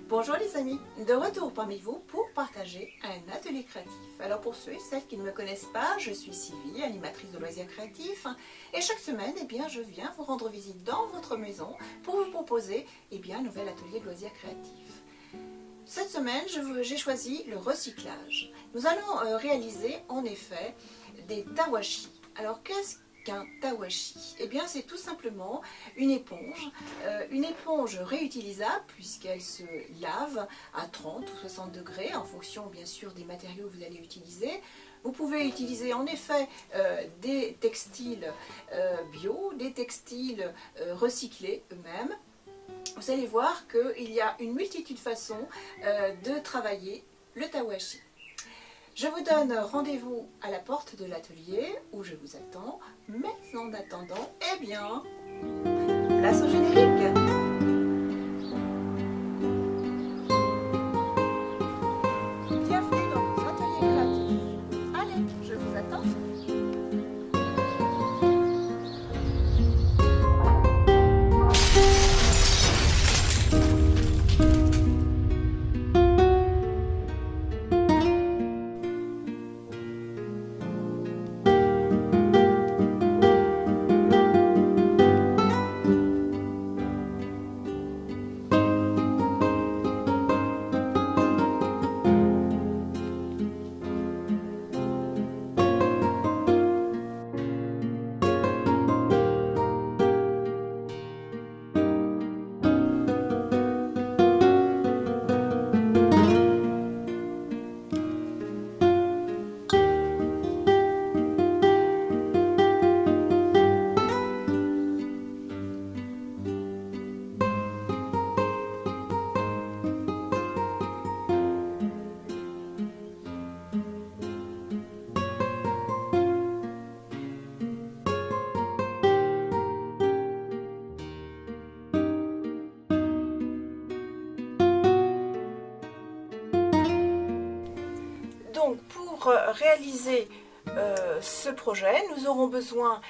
Bonjour les amis, de retour parmi vous pour partager un atelier créatif. Alors pour ceux et celles qui ne me connaissent pas, je suis Sylvie, animatrice de loisirs créatifs et chaque semaine je viens vous rendre visite dans votre maison pour vous proposer un nouvel atelier de loisirs créatifs. Cette semaine, j'ai choisi le recyclage. Nous allons réaliser en effet des tawashi. Alors qu'est-ce qu'un tawashi? C'est tout simplement une éponge réutilisable puisqu'elle se lave à 30 ou 60 degrés en fonction bien sûr des matériaux que vous allez utiliser. Vous pouvez utiliser en effet des textiles bio, des textiles recyclés eux-mêmes. Vous allez voir qu'il y a une multitude de façons de travailler le tawashi. Je vous donne rendez-vous à la porte de l'atelier où je vous attends, mais en attendant, place au générique. Bienvenue dans nos ateliers créatifs. Allez, je vous attends. Donc pour réaliser ce projet, nous aurons besoin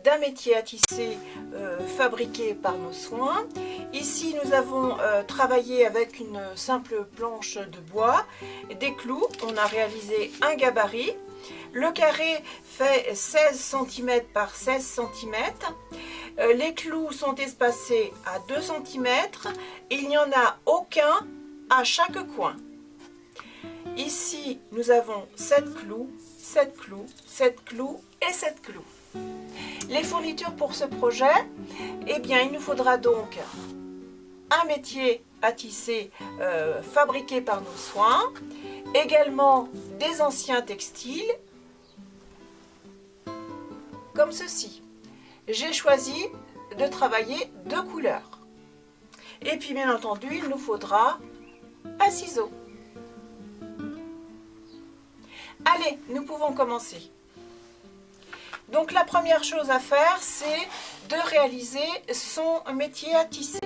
d'un métier à tisser fabriqué par nos soins. Ici nous avons travaillé avec une simple planche de bois, des clous, on a réalisé un gabarit. Le carré fait 16 cm par 16 cm. Les clous sont espacés à 2 cm. Il n'y en a aucun à chaque coin. Ici, nous avons 7 clous, 7 clous, 7 clous et 7 clous. Les fournitures pour ce projet, il nous faudra donc un métier à tisser fabriqué par nos soins, également des anciens textiles, comme ceci. J'ai choisi de travailler 2 couleurs. Et puis bien entendu, il nous faudra un ciseau. Allez, nous pouvons commencer. Donc la première chose à faire, c'est de réaliser son métier à tisser.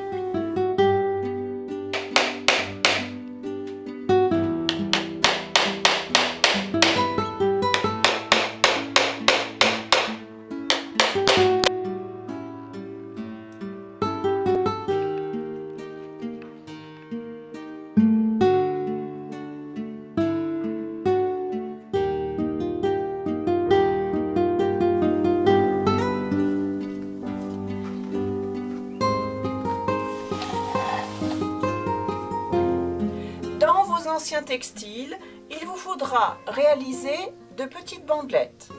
Anciens textiles, il vous faudra réaliser de petites bandelettes,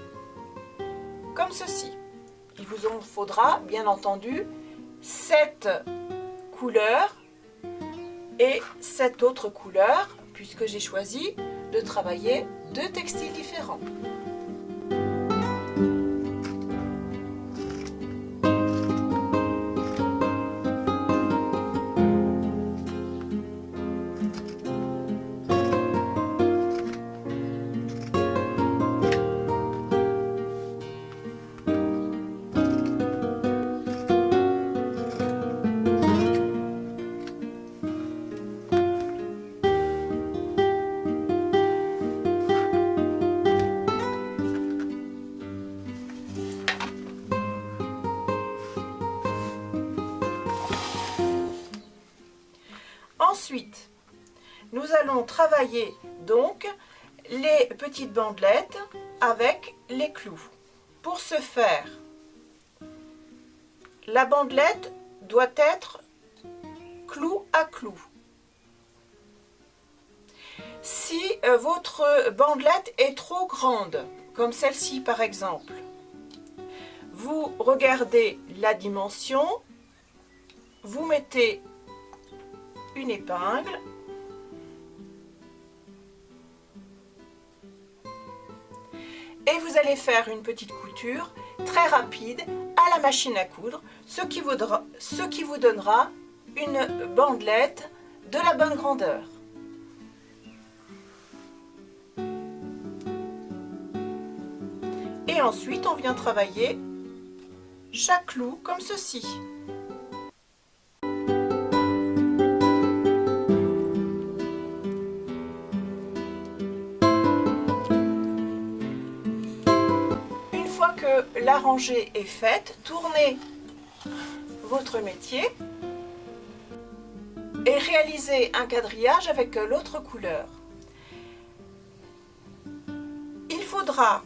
comme ceci. Il vous en faudra, bien entendu, 7 couleurs et 7 autres couleurs, puisque j'ai choisi de travailler 2 textiles différents. Ensuite, nous allons travailler donc les petites bandelettes avec les clous. Pour ce faire, la bandelette doit être clou à clou. Si votre bandelette est trop grande, comme celle-ci par exemple, vous regardez la dimension, vous mettez une épingle et vous allez faire une petite couture très rapide à la machine à coudre, ce qui vous donnera une bandelette de la bonne grandeur. Et ensuite, on vient travailler chaque clou comme ceci. Une fois que la rangée est faite, tournez votre métier et réalisez un quadrillage avec l'autre couleur. Il faudra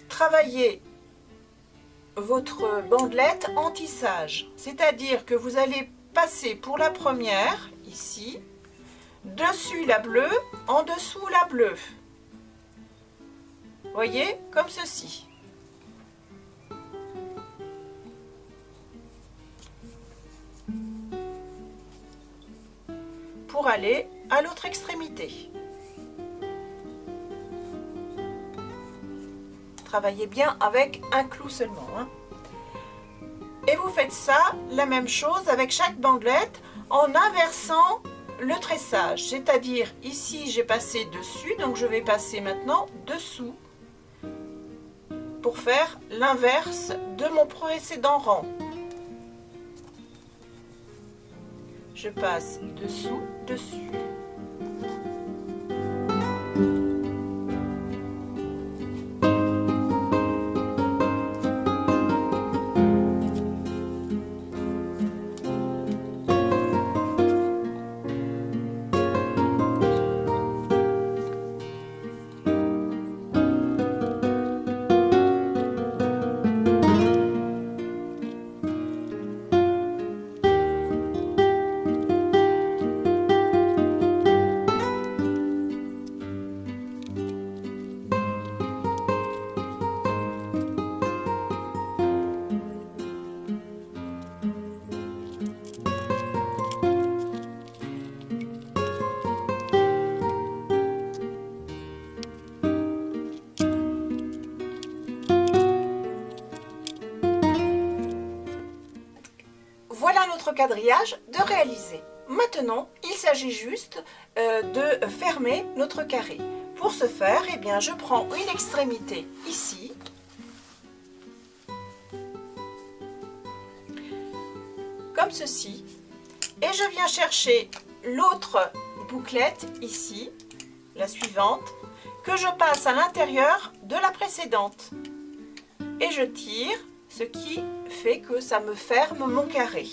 travailler votre bandelette en tissage, c'est-à-dire que vous allez passer pour la première, ici, dessus la bleue, en dessous la bleue. Voyez, comme ceci. Pour aller à l'autre extrémité. Travaillez bien avec un clou seulement. Et vous faites ça, la même chose avec chaque bandelette en inversant le tressage. C'est-à-dire ici j'ai passé dessus, donc je vais passer maintenant dessous pour faire l'inverse de mon précédent rang. Je passe dessous, dessus. Voilà notre quadrillage de réaliser. Maintenant, il s'agit juste de fermer notre carré. Pour ce faire, eh bien, je prends une extrémité ici. Comme ceci. Et je viens chercher l'autre bouclette ici, la suivante, que je passe à l'intérieur de la précédente. Et je tire, ce qui fait que ça me ferme mon carré.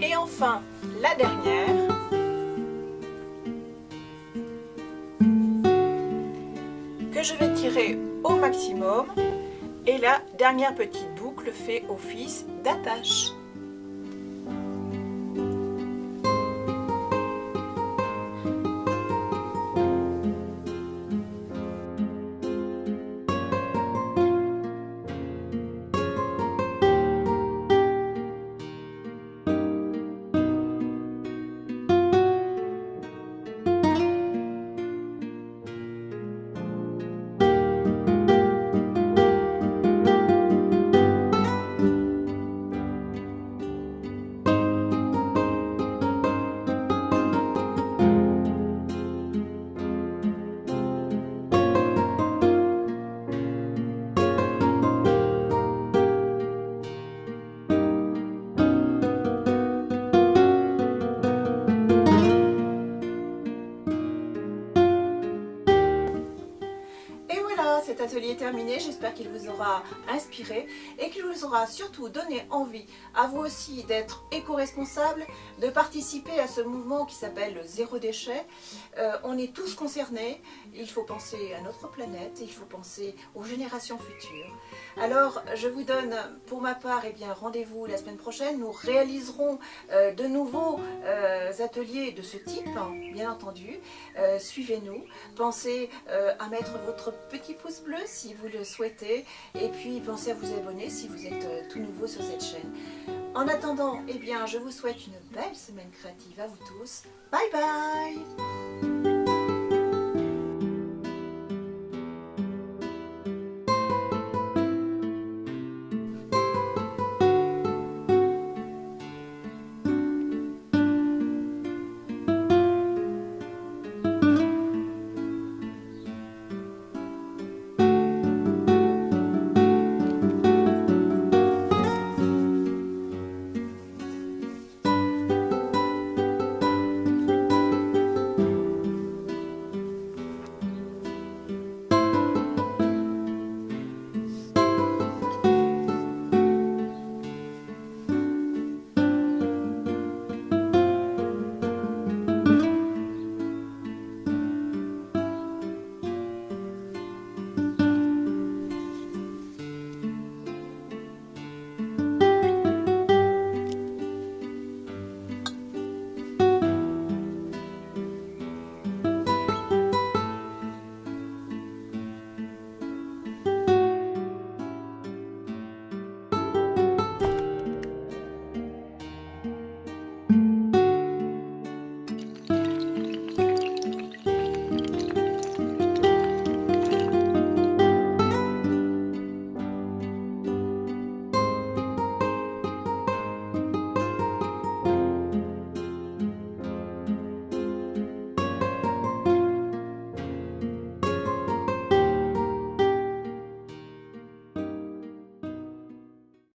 Et enfin, la dernière, que je vais tirer au maximum, et la dernière petite boucle fait office d'attache. est terminé. J'espère qu'il vous aura inspiré et qu'il vous aura surtout donné envie à vous aussi d'être éco-responsable, de participer à ce mouvement qui s'appelle le zéro déchet. On est tous concernés. Il faut penser à notre planète, il faut penser aux générations futures. Alors, je vous donne pour ma part rendez-vous la semaine prochaine. Nous réaliserons de nouveaux ateliers de ce type, bien entendu. Suivez-nous, pensez à mettre votre petit pouce bleu si vous le souhaitez, et puis pensez à vous abonner si vous êtes tout nouveau sur cette chaîne. En attendant, je vous souhaite une belle semaine créative à vous tous. Bye bye!